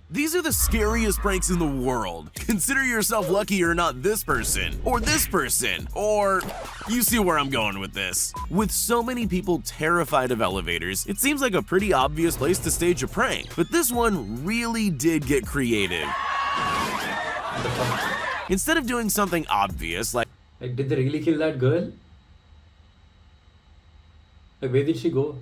These are the scariest pranks in the world. Consider yourself lucky you're not this person, or you see where I'm going with this. With so many people terrified of elevators, it seems like a pretty obvious place to stage a prank, but this one really did get creative. Instead of doing something obvious like did they really kill that girl? Like, where did she go?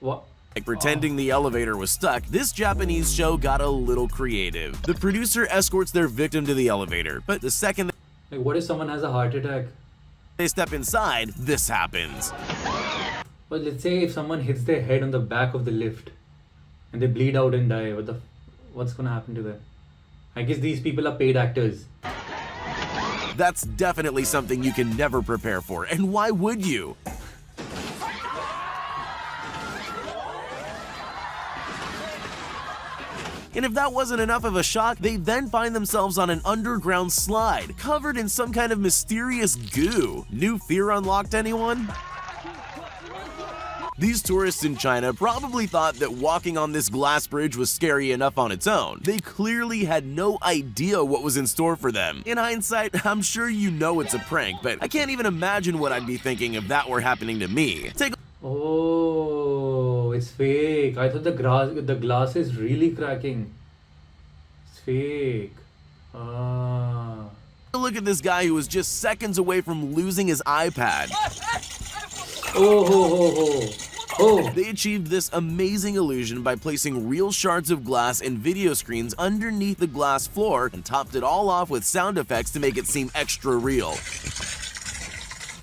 What? pretending the elevator was stuck, this Japanese show got a little creative. The producer escorts their victim to the elevator, but the second Like, what if someone has a heart attack? they step inside, this happens. Well, let's say if someone hits their head on the back of the lift and they bleed out and die, what's gonna happen to them? I guess these people are paid actors. That's definitely something you can never prepare for, and why would you? And if that wasn't enough of a shock, they then find themselves on an underground slide, covered in some kind of mysterious goo. New fear unlocked, anyone? These tourists in China probably thought that walking on this glass bridge was scary enough on its own. They clearly had no idea what was in store for them. In hindsight, I'm sure you know it's a prank, but I can't even imagine what I'd be thinking if that were happening to me. Oh, it's fake. I thought the glass is really cracking. It's fake. Ah. Look at this guy who was just seconds away from losing his iPad. Oh, ho, ho, ho. Oh. They achieved this amazing illusion by placing real shards of glass and video screens underneath the glass floor and topped it all off with sound effects to make it seem extra real.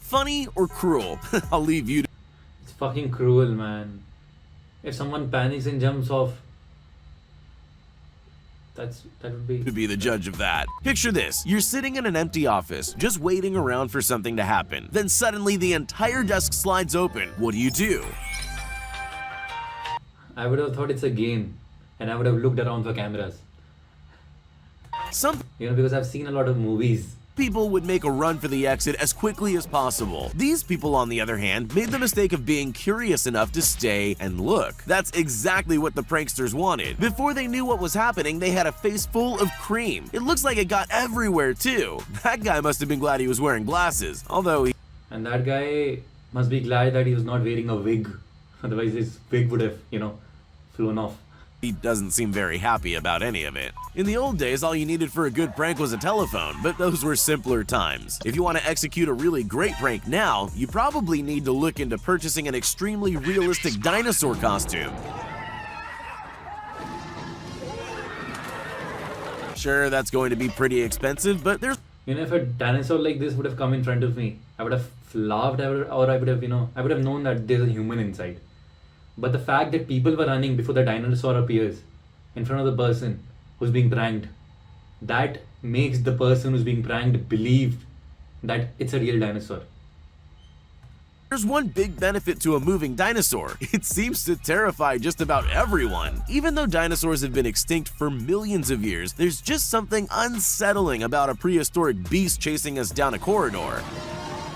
Funny or cruel? I'll leave you to It's fucking cruel, man. If someone panics and jumps off, that would be the judge of that. Picture this, you're sitting in an empty office, just waiting around for something to happen. Then suddenly the entire desk slides open. What do? I would have thought it's a game, and I would have looked around for cameras. Because I've seen a lot of movies. People would make a run for the exit as quickly as possible. These people, on the other hand, made the mistake of being curious enough to stay and look. That's exactly what the pranksters wanted. Before they knew what was happening, they had a face full of cream. It looks like it got everywhere too. That guy must have been glad he was wearing glasses, And that guy must be glad that he was not wearing a wig. Otherwise his wig would have, flown off. He doesn't seem very happy about any of it. In the old days, all you needed for a good prank was a telephone, but those were simpler times. If you want to execute a really great prank now, you probably need to look into purchasing an extremely realistic dinosaur costume. Sure, that's going to be pretty expensive, but there's if a dinosaur like this would have come in front of me, I would have laughed, or I would have, I would have known that there's a human inside. But the fact that people were running before the dinosaur appears in front of the person who's being pranked, that makes the person who's being pranked believe that it's a real dinosaur. There's one big benefit to a moving dinosaur. It seems to terrify just about everyone. Even though dinosaurs have been extinct for millions of years, there's just something unsettling about a prehistoric beast chasing us down a corridor.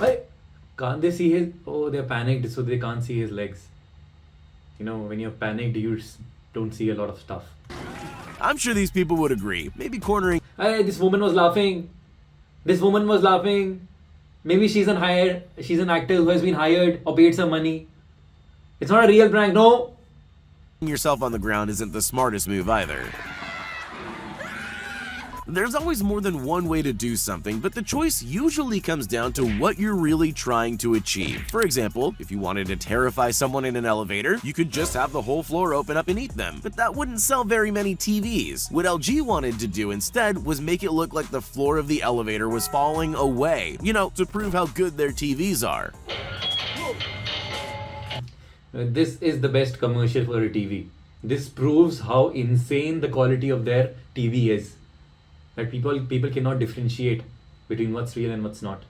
But can't they see his... Oh, they're panicked, so they can't see his legs. When you're panicked, you don't see a lot of stuff. I'm sure these people would agree. Maybe cornering... Hey, this woman was laughing. Maybe she's an actor who has been hired or paid some money. It's not a real prank, no! Yourself on the ground isn't the smartest move either. There's always more than one way to do something, but the choice usually comes down to what you're really trying to achieve. For example, if you wanted to terrify someone in an elevator, you could just have the whole floor open up and eat them. But that wouldn't sell very many TVs. What LG wanted to do instead was make it look like the floor of the elevator was falling away, to prove how good their TVs are. This is the best commercial for a TV. This proves how insane the quality of their TV is. That people cannot differentiate between what's real and what's not.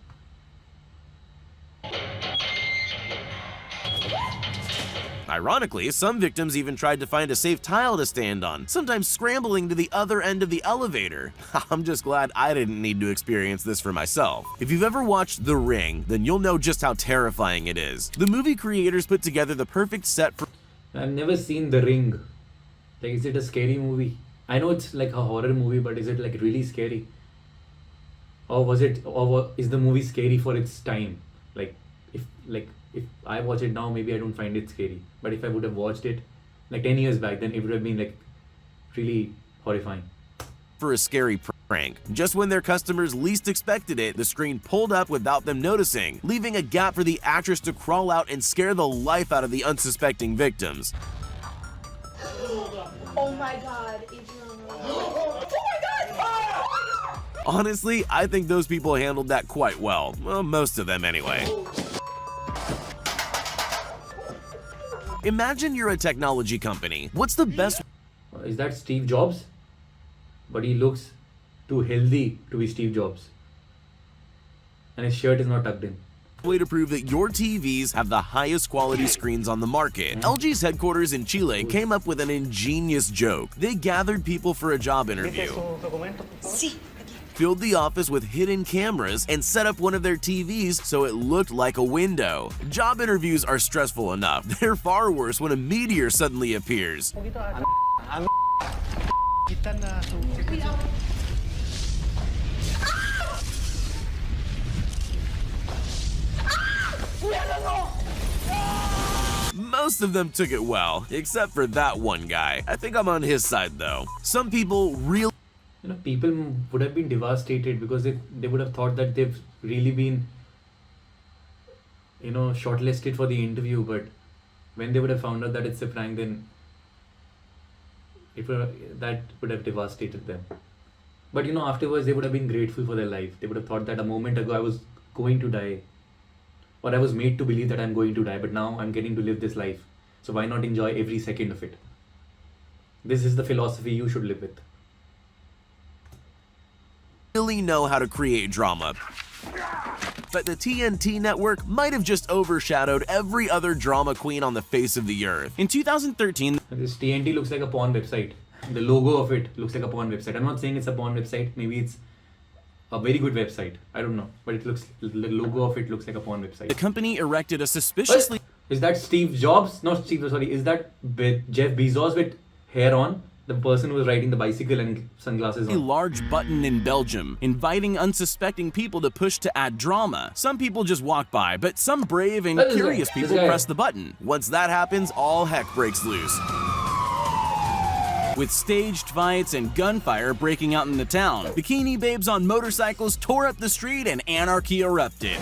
Ironically, some victims even tried to find a safe tile to stand on, sometimes scrambling to the other end of the elevator. I'm just glad I didn't need to experience this for myself. If you've ever watched The Ring, then you'll know just how terrifying it is. The movie creators put together the perfect set for I've never seen The Ring. Like, is it a scary movie? I know it's like a horror movie, but is it like really scary? Is the movie scary for its time? Like, if I watch it now, maybe I don't find it scary. But if I would have watched it like 10 years back, then it would have been like really horrifying. For a scary prank. Just when their customers least expected it, the screen pulled up without them noticing, leaving a gap for the actress to crawl out and scare the life out of the unsuspecting victims. Oh my god, Adrian. Oh my god! Honestly, I think those people handled that quite well. Well, most of them anyway. Imagine you're a technology company. What's the best Is that Steve Jobs? But he looks too healthy to be Steve Jobs. And his shirt is not tucked in. way to prove that your TVs have the highest quality screens on the market? LG's headquarters in Chile came up with an ingenious joke. They gathered people for a job interview, filled the office with hidden cameras, and set up one of their TVs so it looked like a window. Job interviews are stressful enough. They're far worse when a meteor suddenly appears. Most of them took it well, except for that one guy. I think I'm on his side though. Some people really People would have been devastated because they would have thought that they've really been, shortlisted for the interview. But when they would have found out that it's a prank, then that would have devastated them. But afterwards they would have been grateful for their life. They would have thought that a moment ago I was going to die, or I was made to believe that I'm going to die, but now I'm getting to live this life. So why not enjoy every second of it? This is the philosophy you should live with. really know how to create drama. But the TNT network might have just overshadowed every other drama queen on the face of the earth. In 2013, This TNT looks like a porn website. The logo of it looks like a porn website. I'm not saying it's a porn website. Maybe it's a very good website. I don't know. But the logo of it looks like a porn website. the company erected a suspiciously Is that Steve Jobs? Not Steve, sorry. Is that Jeff Bezos with hair on? The person who was riding the bicycle and sunglasses on. large button in Belgium, inviting unsuspecting people to push to add drama. Some people just walk by, but some brave and This guy- curious this people guy. press the button. Once that happens, all heck breaks loose, with staged fights and gunfire breaking out in the town. Bikini babes on motorcycles tore up the street and anarchy erupted.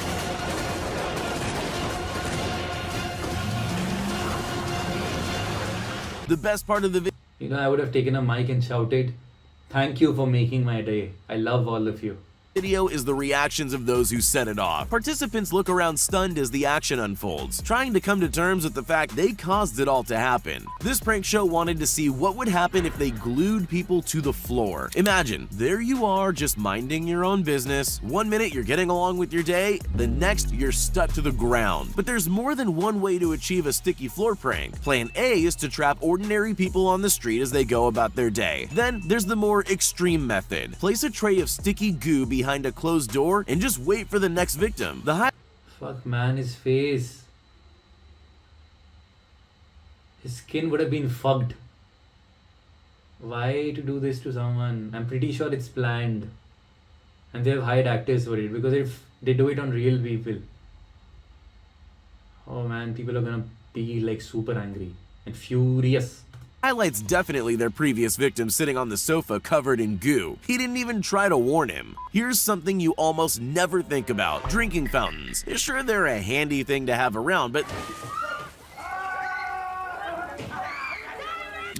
The best part of the I would have taken a mic and shouted, "Thank you for making my day. I love all of you." video is the reactions of those who set it off. Participants look around stunned as the action unfolds, trying to come to terms with the fact they caused it all to happen. This prank show wanted to see what would happen if they glued people to the floor. Imagine, there you are just minding your own business. One minute you're getting along with your day, the next you're stuck to the ground. But there's more than one way to achieve a sticky floor prank. Plan A is to trap ordinary people on the street as they go about their day. Then there's the more extreme method. Place a tray of sticky goo behind a closed door and just wait for the next victim. Fuck, man, his face. His skin would have been fucked. Why to do this to someone? I'm pretty sure it's planned. And they have hired actors for it, because if they do it on real people, oh man, people are gonna be like super angry and furious. highlights definitely their previous victim sitting on the sofa covered in goo. He didn't even try to warn him. Here's something you almost never think about: drinking fountains. Sure, they're a handy thing to have around, but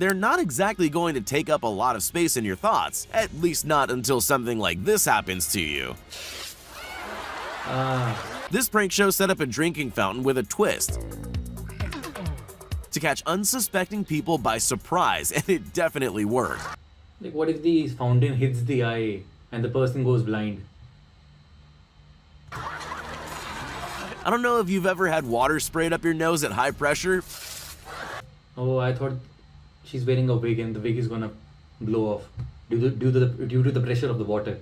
they're not exactly going to take up a lot of space in your thoughts, at least not until something like this happens to you. This prank show set up a drinking fountain with a twist to catch unsuspecting people by surprise, and it definitely worked. Like, what if the fountain hits the eye and the person goes blind? I don't know if you've ever had water sprayed up your nose at high pressure. Oh, I thought she's wearing a wig and the wig is gonna blow off due to the pressure of the water.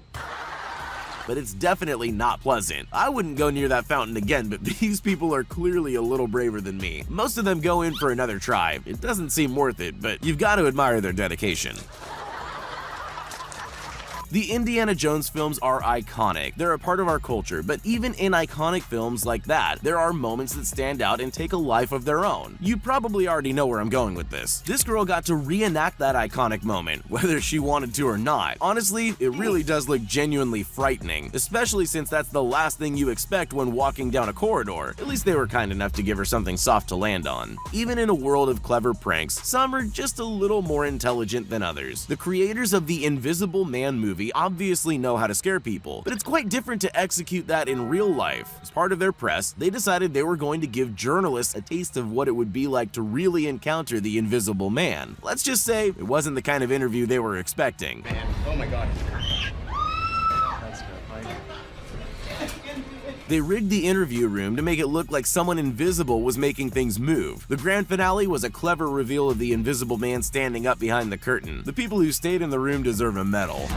but it's definitely not pleasant. I wouldn't go near that fountain again, but these people are clearly a little braver than me. Most of them go in for another try. It doesn't seem worth it, but you've got to admire their dedication. The Indiana Jones films are iconic. They're a part of our culture, but even in iconic films like that, there are moments that stand out and take a life of their own. You probably already know where I'm going with this. This girl got to reenact that iconic moment, whether she wanted to or not. Honestly, it really does look genuinely frightening, especially since that's the last thing you expect when walking down a corridor. At least they were kind enough to give her something soft to land on. Even in a world of clever pranks, some are just a little more intelligent than others. The creators of the Invisible Man movie obviously know how to scare people, but it's quite different to execute that in real life. As part of their press, they decided they were going to give journalists a taste of what it would be like to really encounter the Invisible Man. Let's just say it wasn't the kind of interview they were expecting. Man, oh my god. That's terrifying. They rigged the interview room to make it look like someone invisible was making things move. The grand finale was a clever reveal of the Invisible Man standing up behind the curtain. The people who stayed in the room deserve a medal.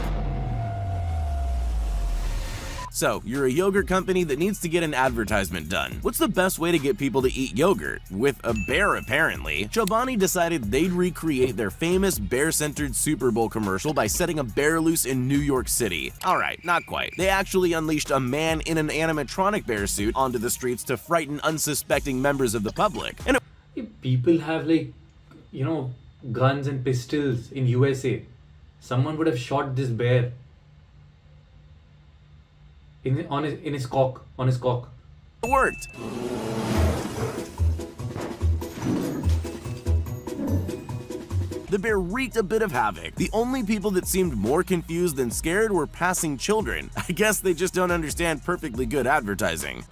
So, you're a yogurt company that needs to get an advertisement done. What's the best way to get people to eat yogurt? With a bear, apparently. Chobani decided they'd recreate their famous bear-centered Super Bowl commercial by setting a bear loose in New York City. Alright, not quite. They actually unleashed a man in an animatronic bear suit onto the streets to frighten unsuspecting members of the public. And If people have guns and pistols in USA, someone would have shot this bear on his cock. it worked. The bear wreaked a bit of havoc. The only people that seemed more confused than scared were passing children. I guess they just don't understand perfectly good advertising.